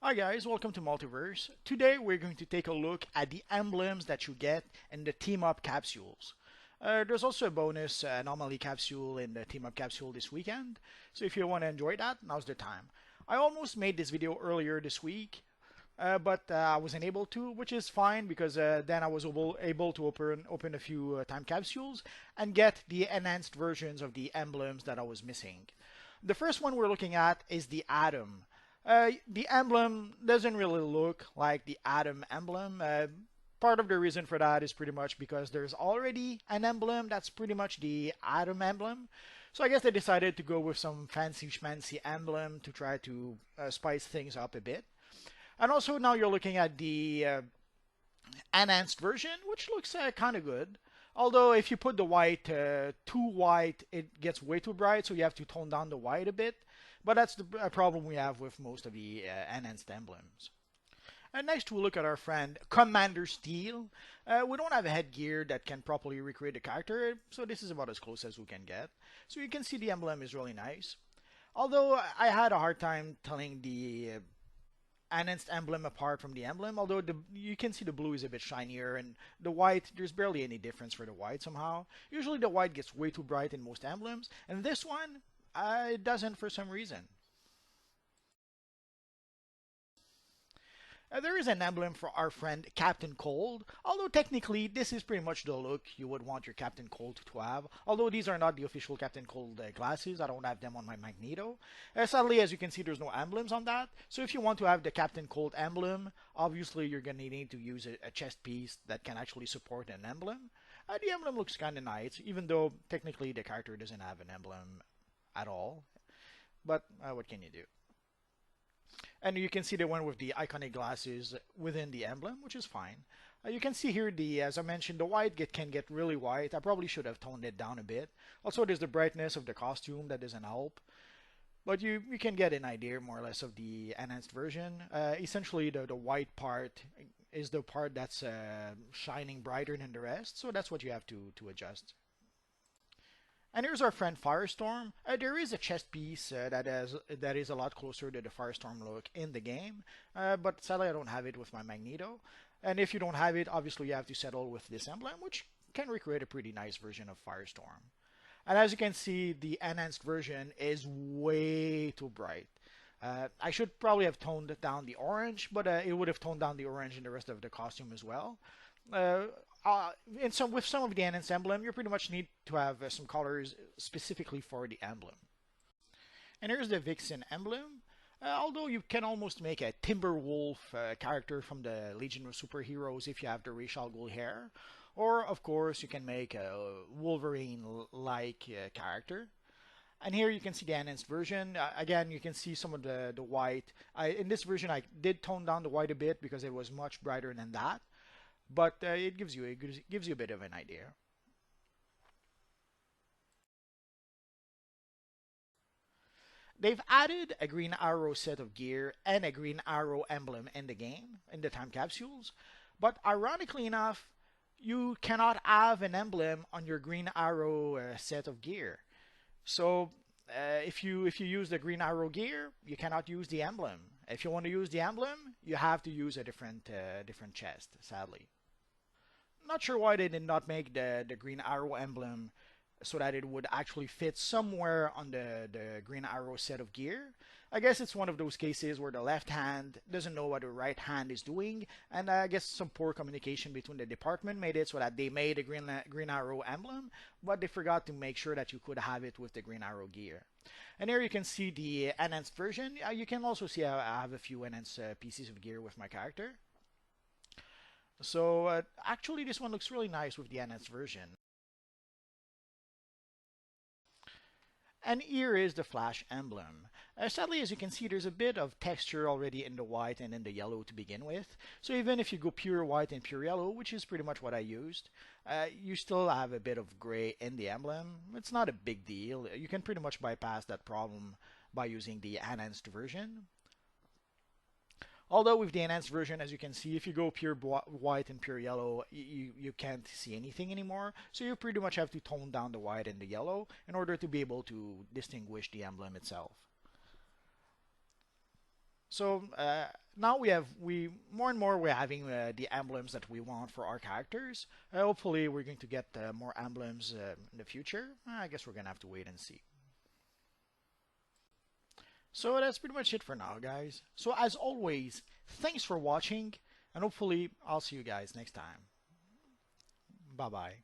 Hi guys, welcome to Multiverse. Today we're going to take a look at the emblems that you get in the team up capsules. There's also a bonus anomaly capsule in the team up capsule this weekend, so if you want to enjoy that, now's the time. I almost made this video earlier this week, but I wasn't able to, which is fine because then I was able to open a few time capsules and get the enhanced versions of the emblems that I was missing. The first one we're looking at is the Atom. The emblem doesn't really look like the Atom emblem. Part of the reason for that is pretty much because there's already an emblem that's pretty much the Atom emblem. So I guess they decided to go with some fancy schmancy emblem to try to spice things up a bit. And also now you're looking at the enhanced version, which looks kind of good. Although if you put the white too white, it gets way too bright, so you have to tone down the white a bit. But that's the problem we have with most of the enhanced emblems. And nice to look at our friend Commander Steel. We don't have a headgear that can properly recreate the character, so this is about as close as we can get. So you can see the emblem is really nice. Although I had a hard time telling the enhanced emblem apart from the emblem, although you can see the blue is a bit shinier and the white, there's barely any difference for the white somehow. Usually the white gets way too bright in most emblems, and this one, it doesn't for some reason. There is an emblem for our friend Captain Cold, although technically this is pretty much the look you would want your Captain Cold to have. Although these are not the official Captain Cold glasses, I don't have them on my Magneto. Sadly, as you can see, there's no emblems on that. So if you want to have the Captain Cold emblem, obviously you're going to need to use a chest piece that can actually support an emblem. The emblem looks kind of nice, even though technically the character doesn't have an emblem at all. But what can you do? And you can see the one with the iconic glasses within the emblem, which is fine. You can see here as I mentioned, the white can get really white. I probably should have toned it down a bit. Also, there's the brightness of the costume that doesn't help. But you can get an idea more or less of the enhanced version. Essentially, the white part is the part that's shining brighter than the rest, so that's what you have to adjust. And here's our friend Firestorm. There is a chest piece that is a lot closer to the Firestorm look in the game, but sadly I don't have it with my Magneto. And if you don't have it, obviously you have to settle with this emblem, which can recreate a pretty nice version of Firestorm. And as you can see, the enhanced version is way too bright. I should probably have toned down the orange, but it would have toned down the orange in the rest of the costume as well. Uh, with some of the enhanced emblem, you pretty much need to have some colors specifically for the emblem. And here's the Vixen emblem. Although you can almost make a Timberwolf character from the Legion of Superheroes if you have the Ra's al Ghul hair, or of course you can make a Wolverine-like character. And here you can see the enhanced version. Again, you can see some of the white. In this version, I did tone down the white a bit because it was much brighter than that. But it gives you a bit of an idea. They've added a Green Arrow set of gear and a Green Arrow emblem in the game, in the time capsules. But ironically enough, you cannot have an emblem on your Green Arrow set of gear. So if you use the Green Arrow gear, you cannot use the emblem. If you want to use the emblem, you have to use a different chest, sadly. Not sure why they did not make the Green Arrow emblem so that it would actually fit somewhere on the Green Arrow set of gear. I guess it's one of those cases where the left hand doesn't know what the right hand is doing, and I guess some poor communication between the department made it so that they made a Green Arrow emblem, but they forgot to make sure that you could have it with the Green Arrow gear. And here you can see the enhanced version. You can also see I have a few enhanced pieces of gear with my character. So actually this one looks really nice with the enhanced version. And here is the Flash emblem. Sadly, as you can see, there's a bit of texture already in the white and in the yellow to begin with. So even if you go pure white and pure yellow, which is pretty much what I used, you still have a bit of gray in the emblem. It's not a big deal. You can pretty much bypass that problem by using the enhanced version. Although with the enhanced version, as you can see, if you go pure white and pure yellow, you can't see anything anymore. So you pretty much have to tone down the white and the yellow in order to be able to distinguish the emblem itself. So now we more and more we're having the emblems that we want for our characters. Hopefully, we're going to get more emblems in the future. I guess we're gonna have to wait and see. So that's pretty much it for now, guys. So as always, thanks for watching, and hopefully I'll see you guys next time. Bye bye.